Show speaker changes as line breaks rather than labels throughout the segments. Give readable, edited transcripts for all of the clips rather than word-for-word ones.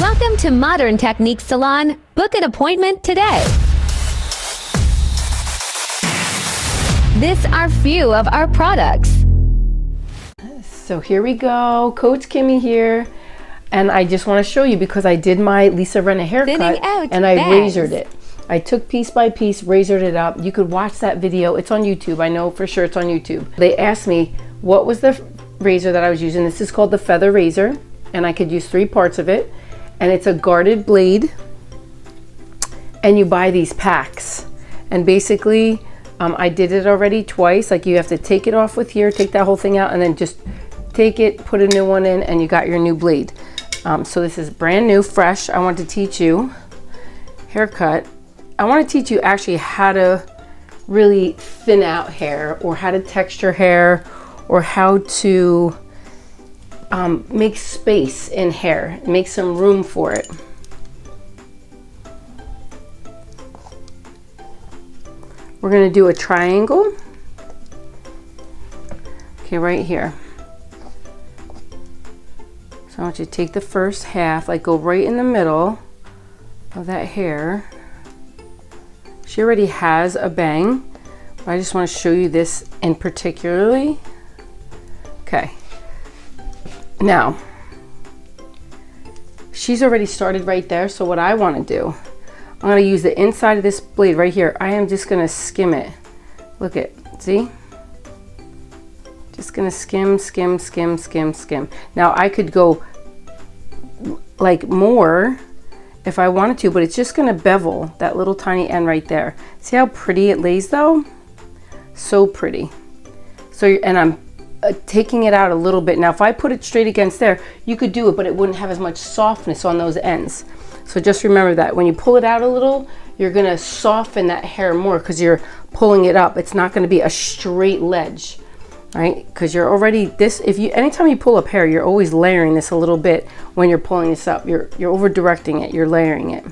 Welcome to Modern Technique Salon. Book an appointment today. This are few of our products.
So here we go, Coach Kimmy here. And I just want to show you because I did my Lisa Renna haircut and I razored it. I took piece by piece, razored it up. You could watch that video. It's on YouTube. I know for sure it's on YouTube. They asked me what was the razor that I was using. This is called the feather razor and I could use 3 parts of it. And it's a guarded blade. And you buy these packs. And basically, I did it already twice. Like you have to take it off with here, take that whole thing out, and then just take it, put a new one in, and you got your new blade. So this is brand new, fresh. I want to teach you haircut. I want to teach you actually how to really thin out hair or how to texture hair or how to make space in hair, make some room for it. We're going to do a triangle. Okay, right here. So I want you to take the first half, like go right in the middle of that hair. She already has a bang, but I just want to show you this in particularly. Okay. Now, she's already started right there, so what I want to do, I'm going to use the inside of this blade right here. I am just going to skim it. Look at, see? Just going to skim, skim, skim, skim, skim. Now I could go like more if I wanted to, but it's just going to bevel that little tiny end right there. See how pretty it lays though? So pretty. So, and I'm taking it out a little bit. Now if I put it straight against there, you could do it, but it wouldn't have as much softness on those ends. So just remember that when you pull it out a little, you're going to soften that hair more because you're pulling it up. It's not going to be a straight ledge, right? Because you're already this, anytime you pull up hair, you're always layering this a little bit when you're pulling this up. You're over directing it, you're layering it.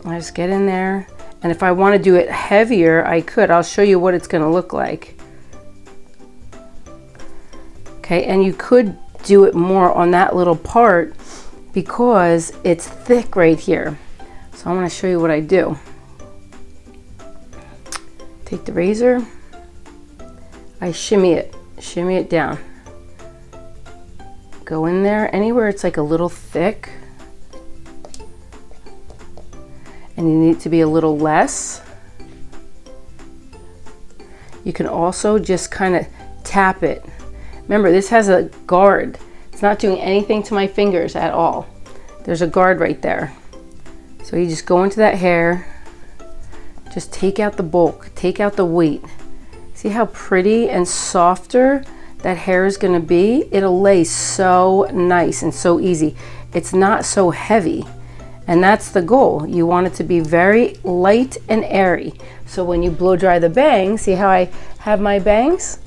I just get in there. And if I want to do it heavier, I could. I'll show you what it's going to look like. Okay, and you could do it more on that little part because it's thick right here. So I want to show you what I do. Take the razor, I shimmy it down. Go in there, anywhere it's like a little thick, and you need it to be a little less. You can also just kind of tap it. Remember, this has a guard. It's not doing anything to my fingers at all. There's a guard right there. So you just go into that hair, just take out the bulk, take out the weight. See how pretty and softer that hair is going to be? It'll lay so nice and so easy. It's not so heavy. And that's the goal. You want it to be very light and airy. So when you blow dry the bangs, see how I have my bangs?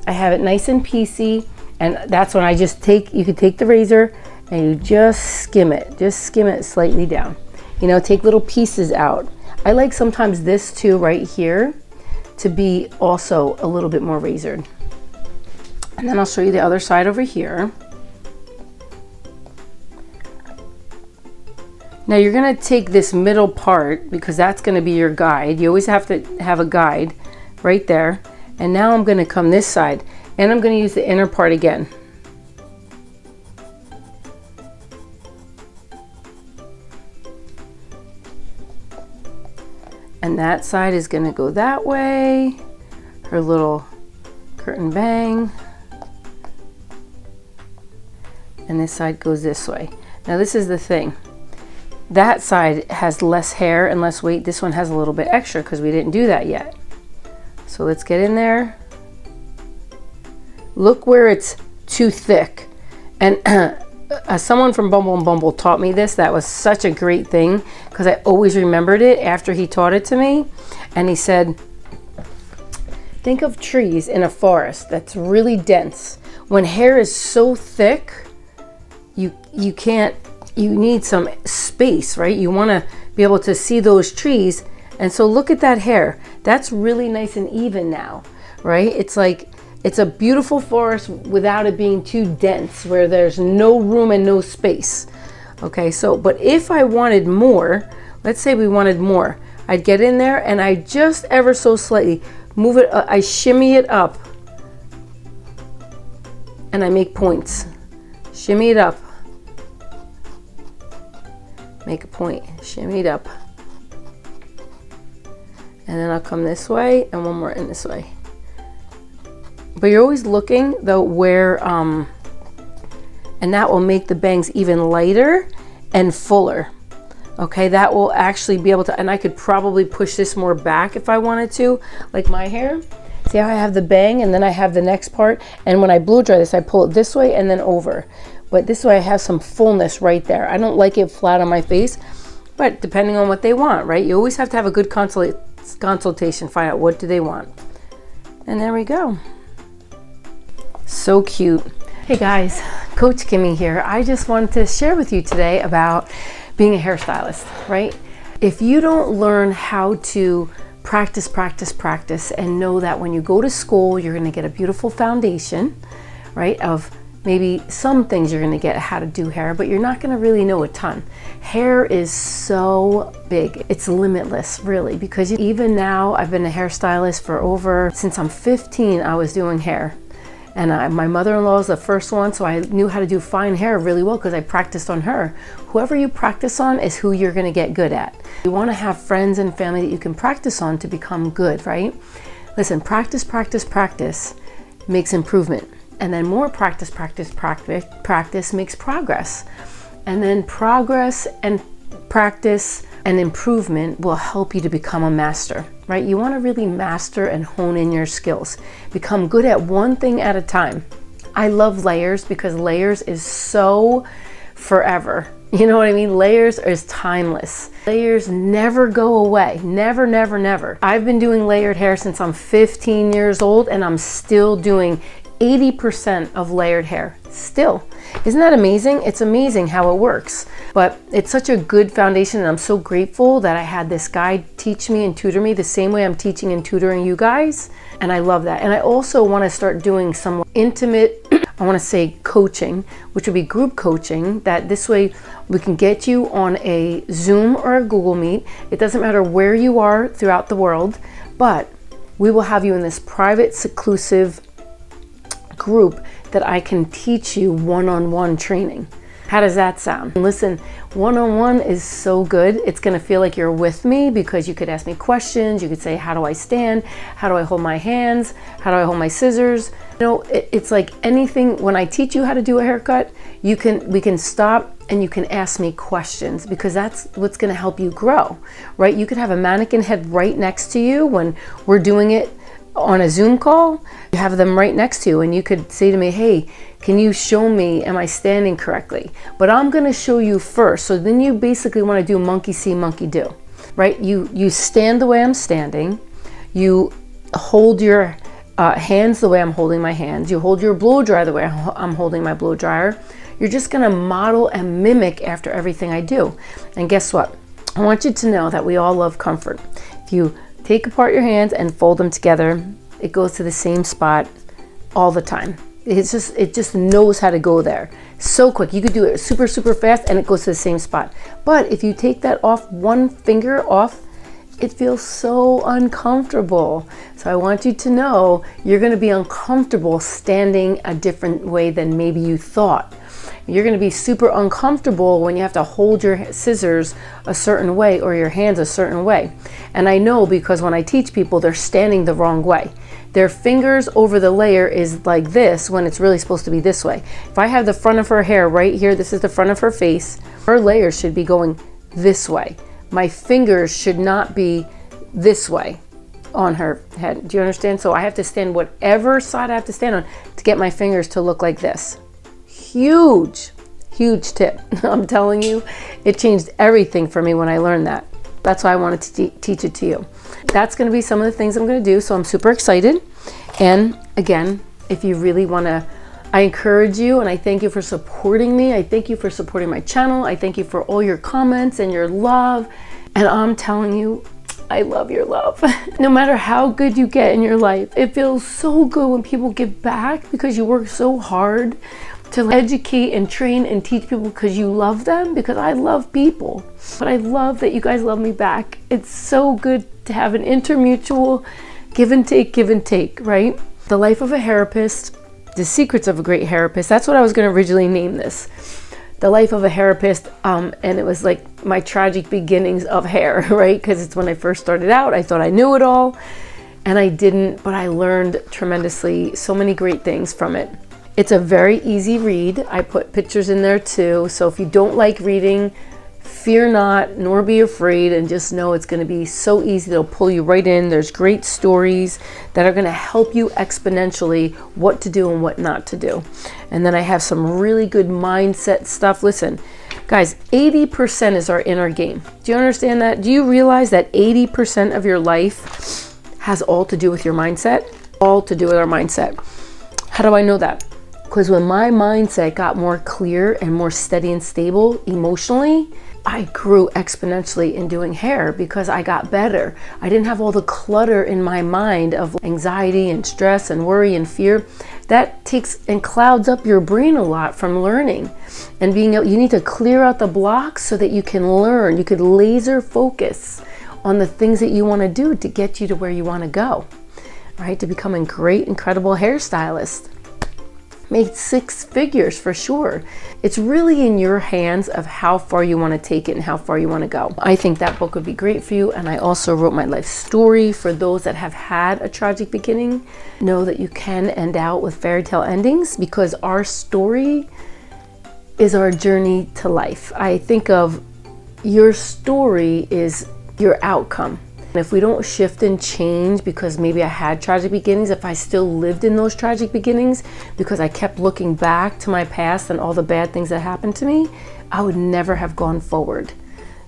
I have it nice and piecey, and that's when I just you could take the razor and you just skim it slightly down. You know, take little pieces out. I like sometimes this too right here to be also a little bit more razored. And then I'll show you the other side over here. Now you're gonna take this middle part because that's gonna be your guide. You always have to have a guide right there. And now I'm going to come this side and I'm going to use the inner part again. And that side is going to go that way. Her little curtain bang. And this side goes this way. Now this is the thing. That side has less hair and less weight. This one has a little bit extra because we didn't do that yet. So let's get in there. Look where it's too thick. And someone from Bumble and Bumble taught me this. That was such a great thing because I always remembered it after he taught it to me. And he said, think of trees in a forest that's really dense. When hair is so thick, you need some space, right? You want to be able to see those trees. And so look at that hair. That's really nice and even now, right? It's like, it's a beautiful forest without it being too dense where there's no room and no space. Okay, so, but if I wanted more, let's say we wanted more, I'd get in there and I just ever so slightly move it, I shimmy it up and I make points. Shimmy it up, make a point, shimmy it up. And then I'll come this way and one more in this way. But you're always looking though where, and that will make the bangs even lighter and fuller. Okay, that will actually be able to, and I could probably push this more back if I wanted to, like my hair. See how I have the bang and then I have the next part, and when I blow dry this, I pull it this way and then over. But this way I have some fullness right there. I don't like it flat on my face, but depending on what they want, right? You always have to have a good consultation, find out what do they want. And there we go. So cute. Hey guys, Coach Kimmy here. I just wanted to share with you today about being a hairstylist, right? If you don't learn how to practice and know that when you go to school, you're gonna get a beautiful foundation, right? Of maybe some things you're gonna get how to do hair, but you're not gonna really know a ton. Hair is so big, it's limitless really, because even now I've been a hairstylist for since I'm 15, I was doing hair. And my mother-in-law is the first one, so I knew how to do fine hair really well because I practiced on her. Whoever you practice on is who you're gonna get good at. You wanna have friends and family that you can practice on to become good, right? Listen, practice makes improvement. And then more practice makes progress. And then progress and practice and improvement will help you to become a master, right? You want to really master and hone in your skills. Become good at one thing at a time. I love layers because layers is so forever. You know what I mean? Layers is timeless. Layers never go away. Never, never, never. I've been doing layered hair since I'm 15 years old and I'm still doing 80% of layered hair still. Isn't that amazing? It's amazing how it works. But it's such a good foundation and I'm so grateful that I had this guy teach me and tutor me the same way I'm teaching and tutoring you guys. And I love that. And I also want to start doing some intimate, I want to say coaching, which would be group coaching, that this way we can get you on a Zoom or a Google Meet. It doesn't matter where you are throughout the world, but we will have you in this private, seclusive group that I can teach you one-on-one training. How does that sound? Listen, one-on-one is so good. It's gonna feel like you're with me because you could ask me questions. You could say, how do I stand? How do I hold my hands? How do I hold my scissors? You know, it's like anything. When I teach you how to do a haircut, we can stop and you can ask me questions because that's what's gonna help you grow, right? You could have a mannequin head right next to you when we're doing it on a Zoom call. You have them right next to you and you could say to me, hey, can you show me, am I standing correctly? But I'm gonna show you first. So then you basically wanna do monkey see, monkey do, right? You stand the way I'm standing. You hold your hands the way I'm holding my hands. You hold your blow dryer the way I'm holding my blow dryer. You're just gonna model and mimic after everything I do. And guess what? I want you to know that we all love comfort. If you take apart your hands and fold them together, it goes to the same spot all the time. It just knows how to go there so quick. You could do it super, super fast and it goes to the same spot. But if you take that off, one finger off, it feels so uncomfortable. So I want you to know you're gonna be uncomfortable standing a different way than maybe you thought. You're gonna be super uncomfortable when you have to hold your scissors a certain way or your hands a certain way. And I know because when I teach people, they're standing the wrong way. Their fingers over the layer is like this when it's really supposed to be this way. If I have the front of her hair right here, this is the front of her face, her layers should be going this way. My fingers should not be this way on her head. Do you understand? So I have to stand whatever side I have to stand on to get my fingers to look like this. Huge, huge tip. I'm telling you, it changed everything for me when I learned that. That's why I wanted to teach it to you. That's going to be some of the things I'm going to do. So I'm super excited. And again, if you really want to, I encourage you and I thank you for supporting me. I thank you for supporting my channel. I thank you for all your comments and your love. And I'm telling you, I love your love. No matter how good you get in your life, it feels so good when people give back because you work so hard to educate and train and teach people because you love them, because I love people. But I love that you guys love me back. It's so good to have an intermutual give and take, right? The life of a therapist, the secrets of a great therapist. That's what I was going to originally name this. The life of a therapist, and it was like my tragic beginnings of hair, right? Because it's when I first started out, I thought I knew it all, and I didn't, but I learned tremendously, so many great things from it. It's a very easy read. I put pictures in there too, so if you don't like reading, fear not, nor be afraid, and just know it's going to be so easy. They'll pull you right in. There's great stories that are going to help you exponentially what to do and what not to do. And then I have some really good mindset stuff. Listen, guys, 80% is our inner game. Do you understand that? Do you realize that 80% of your life has all to do with your mindset? All to do with our mindset. How do I know that? Because when my mindset got more clear and more steady and stable emotionally, I grew exponentially in doing hair because I got better. I didn't have all the clutter in my mind of anxiety and stress and worry and fear. That takes and clouds up your brain a lot from learning. And being able, you need to clear out the blocks so that you can learn. You could laser focus on the things that you want to do to get you to where you want to go, right? To become a great, incredible hairstylist. Make 6 figures for sure. It's really in your hands of how far you want to take it and how far you want to go. I think that book would be great for you. And I also wrote my life story for those that have had a tragic beginning. Know that you can end out with fairy tale endings, because our story is our journey to life. I think of your story is your outcome. And if we don't shift and change because maybe I had tragic beginnings, if I still lived in those tragic beginnings because I kept looking back to my past and all the bad things that happened to me, I would never have gone forward.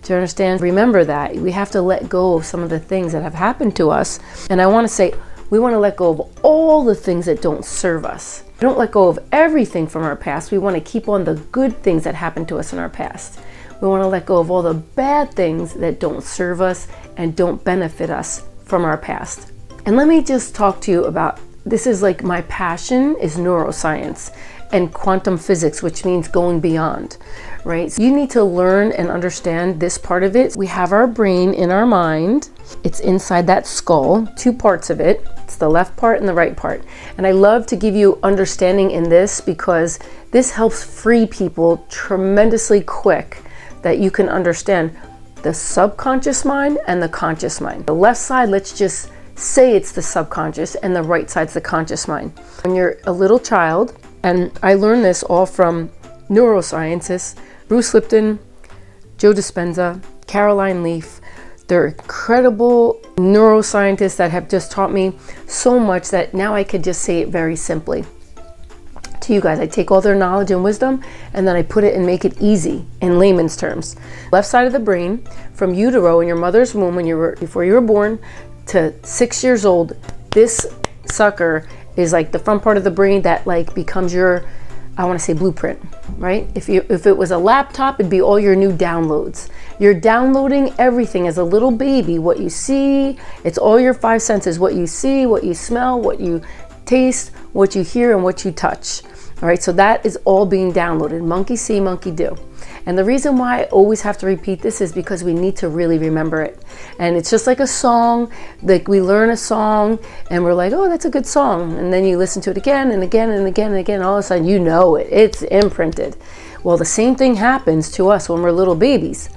Do you understand? Remember that. We have to let go of some of the things that have happened to us. And I want to say, we want to let go of all the things that don't serve us. We don't let go of everything from our past. We want to keep on the good things that happened to us in our past. We want to let go of all the bad things that don't serve us and don't benefit us from our past. And let me just talk to you about, this is like my passion is neuroscience and quantum physics, which means going beyond, right? So you need to learn and understand this part of it. We have our brain in our mind. It's inside that skull, 2 parts of it. It's the left part and the right part. And I love to give you understanding in this because this helps free people tremendously quick, that you can understand the subconscious mind and the conscious mind. The left side, let's just say it's the subconscious, and the right side's the conscious mind. When you're a little child, and I learned this all from neuroscientists, Bruce Lipton, Joe Dispenza, Caroline Leaf. They're incredible neuroscientists that have just taught me so much that now I could just say it very simply to you guys. I take all their knowledge and wisdom and then I put it and make it easy in layman's terms. Left side of the brain, from utero in your mother's womb before you were born to 6 years old, this sucker is like the front part of the brain that like becomes your, I want to say, blueprint, right? If it was a laptop, it'd be all your new downloads. You're downloading everything as a little baby, what you see, it's all your 5 senses, what you see, what you smell, what you taste, what you hear, and what you touch. All right, so that is all being downloaded. Monkey see, monkey do. And the reason why I always have to repeat this is because we need to really remember it. And it's just like a song, like we learn a song and we're like, oh, that's a good song. And then you listen to it again and again and again and again, all of a sudden you know it, it's imprinted. Well, the same thing happens to us when we're little babies.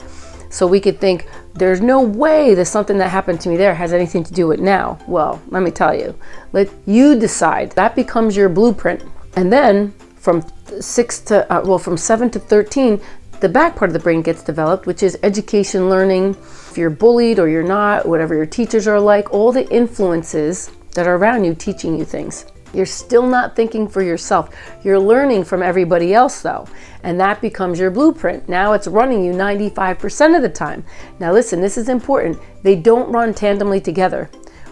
So we could think, there's no way that something that happened to me there has anything to do with now. Well, let me tell you, let you decide. That becomes your blueprint. And then from 7 to 13, the back part of the brain gets developed, which is education, learning. If you're bullied or you're not, whatever your teachers are like, all the influences that are around you teaching you things. You're still not thinking for yourself. You're learning from everybody else though. And that becomes your blueprint. Now it's running you 95% of the time. Now listen, this is important. They don't run tandemly together.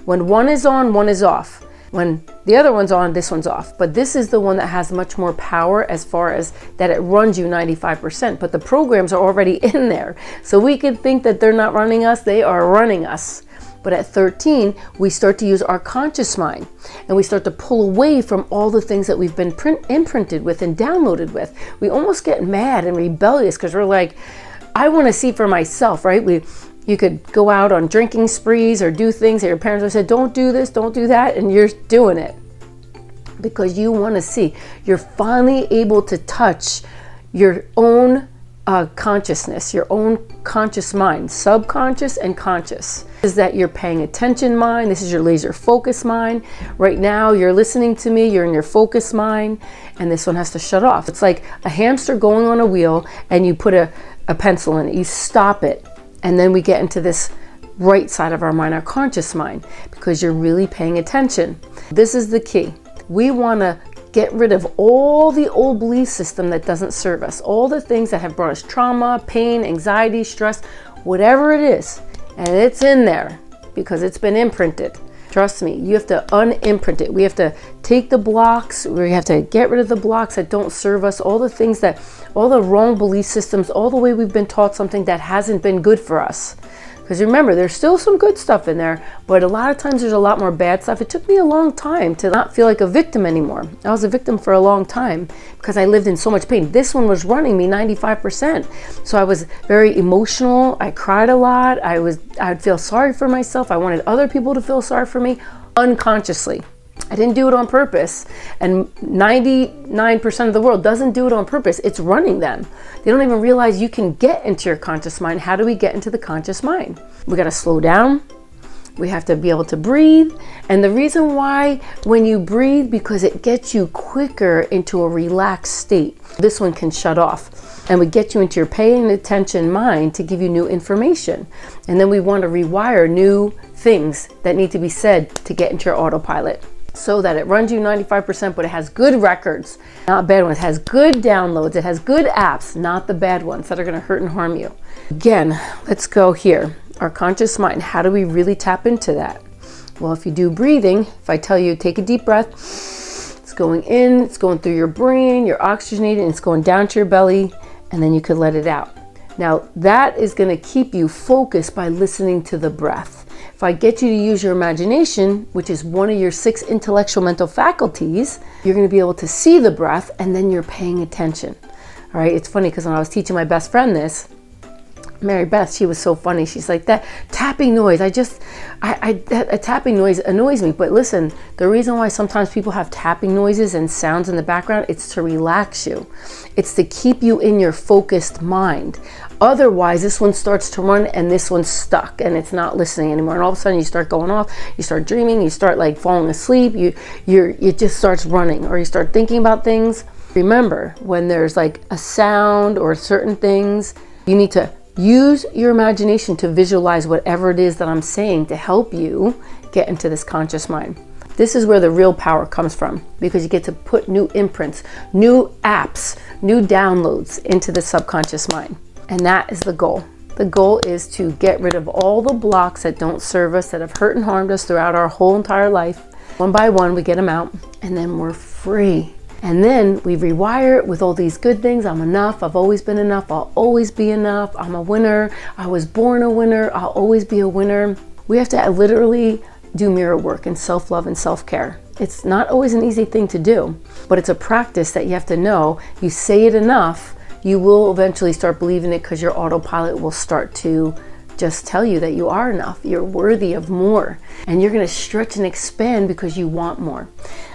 When one is on, one is off. When the other one's on, this one's off. But this is the one that has much more power as far as that it runs you 95%. But the programs are already in there. So we could think that they're not running us. They are running us. But at 13, we start to use our conscious mind, and we start to pull away from all the things that we've been imprinted with and downloaded with. We almost get mad and rebellious because we're like, I want to see for myself, right? You could go out on drinking sprees or do things that your parents would say, don't do this, don't do that, and you're doing it because you want to see. You're finally able to touch your own consciousness, your own conscious mind, subconscious and conscious. Is that you're paying attention mind? This is your laser focus mind. Right now you're listening to me, you're in your focus mind, and this one has to shut off. It's like a hamster going on a wheel and you put a pencil in it, you stop it, and then we get into this right side of our mind, our conscious mind, because you're really paying attention. This is the key. We want to get rid of all the old belief system that doesn't serve us, all the things that have brought us trauma, pain, anxiety, stress, whatever it is, and it's in there because it's been imprinted. Trust me, you have to unimprint it. We have to take the blocks, we have to get rid of the blocks that don't serve us, all the things that, all the wrong belief systems, all the way we've been taught something that hasn't been good for us. Because remember, there's still some good stuff in there, but a lot of times there's a lot more bad stuff. It took me a long time to not feel like a victim anymore. I was a victim for a long time because I lived in so much pain. This one was running me 95%. So I was very emotional. I cried a lot. I'd feel sorry for myself. I wanted other people to feel sorry for me unconsciously. I didn't do it on purpose, and 99% of the world doesn't do it on purpose. It's running them. They don't even realize you can get into your conscious mind. How do we get into the conscious mind? We got to slow down. We have to be able to breathe. And the reason why, when you breathe, because it gets you quicker into a relaxed state. This one can shut off, and we get you into your paying attention mind to give you new information. And then we want to rewire new things that need to be said to get into your autopilot, so that it runs you 95%, but it has good records, not bad ones. It has good downloads. It has good apps, not the bad ones that are going to hurt and harm you. Again, let's go here. Our conscious mind, how do we really tap into that? Well, if you do breathing, if I tell you take a deep breath, it's going in, it's going through your brain, you're oxygenated, and it's going down to your belly, and then you could let it out. Now, that is going to keep you focused by listening to the breath. If I get you to use your imagination, which is one of your 6 intellectual mental faculties, you're going to be able to see the breath, and then you're paying attention. All right, it's funny because when I was teaching my best friend this, Mary Beth, she was so funny. She's like, that tapping noise, a tapping noise annoys me. But listen, the reason why sometimes people have tapping noises and sounds in the background, it's to relax you. It's to keep you in your focused mind. Otherwise, this one starts to run and this one's stuck and it's not listening anymore. And all of a sudden you start going off, you start dreaming, you start like falling asleep, it just starts running, or you start thinking about things. Remember, when there's like a sound or certain things, you need to use your imagination to visualize whatever it is that I'm saying to help you get into this conscious mind. This is where the real power comes from, because you get to put new imprints, new apps, new downloads into the subconscious mind. And that is the goal. The goal is to get rid of all the blocks that don't serve us, that have hurt and harmed us throughout our whole entire life. One by one, we get them out, and then we're free. And then we rewire it with all these good things. I'm enough. I've always been enough. I'll always be enough. I'm a winner. I was born a winner. I'll always be a winner. We have to literally do mirror work and self-love and self-care. It's not always an easy thing to do, but it's a practice that you have to know. You say it enough, you will eventually start believing it, because your autopilot will start to just tell you that you are enough. You're worthy of more. And you're going to stretch and expand because you want more.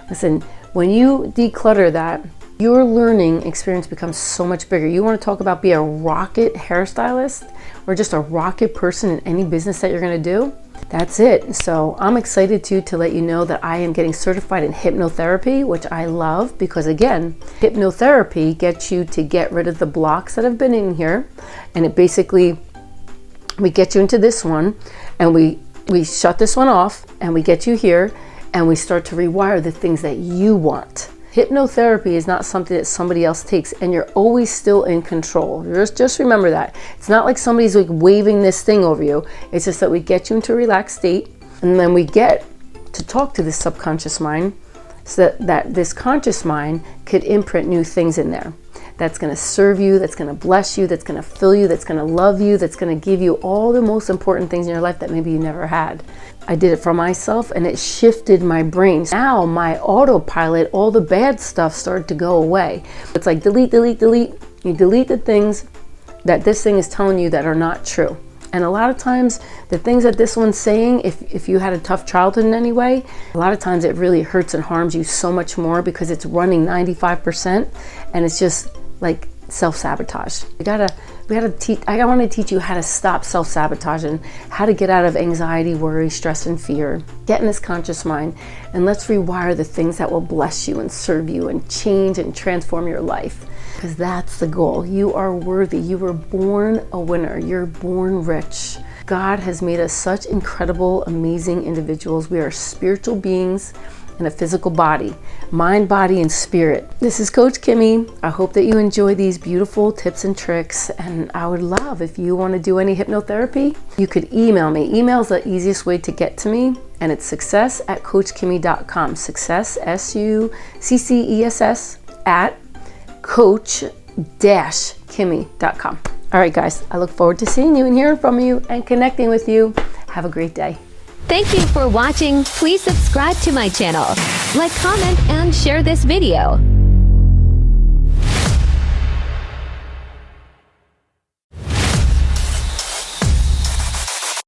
Listen, when you declutter that, your learning experience becomes so much bigger. You want to talk about be a rocket hairstylist or just a rocket person in any business that you're going to do? That's it. So I'm excited to let you know that I am getting certified in hypnotherapy, which I love, because again, hypnotherapy gets you to get rid of the blocks that have been in here. And it basically, we get you into this one and we shut this one off and we get you here. And we start to rewire the things that you want. Hypnotherapy is not something that somebody else takes, and you're always still in control. Just remember that. It's not like somebody's like waving this thing over you. It's just that we get you into a relaxed state, and then we get to talk to this subconscious mind so that this conscious mind could imprint new things in there. that's going to serve you, that's going to bless you, that's going to fill you, that's going to love you, that's going to give you all the most important things in your life that maybe you never had. I did it for myself, and it shifted my brain. Now my autopilot, all the bad stuff started to go away. It's like delete, delete, delete. You delete the things that this thing is telling you that are not true. And a lot of times the things that this one's saying, if you had a tough childhood in any way, a lot of times it really hurts and harms you so much more because it's running 95% and it's just like self-sabotage. I want to teach you how to stop self-sabotage and how to get out of anxiety, worry, stress, and fear. Get in this conscious mind and let's rewire the things that will bless you and serve you and change and transform your life. Because that's the goal. You are worthy. You were born a winner. You're born rich. God has made us such incredible, amazing individuals. We are spiritual beings in a physical body, mind, body, and spirit. This is Coach Kimmy. I hope that you enjoy these beautiful tips and tricks. And I would love if you want to do any hypnotherapy, you could email me. Email is the easiest way to get to me. And it's success@coachkimmy.com. Success, SUCCESS at coach-kimmy.com. All right, guys, I look forward to seeing you and hearing from you and connecting with you. Have a great day.
Thank you for watching. Please subscribe to my channel, like, comment, and share this video.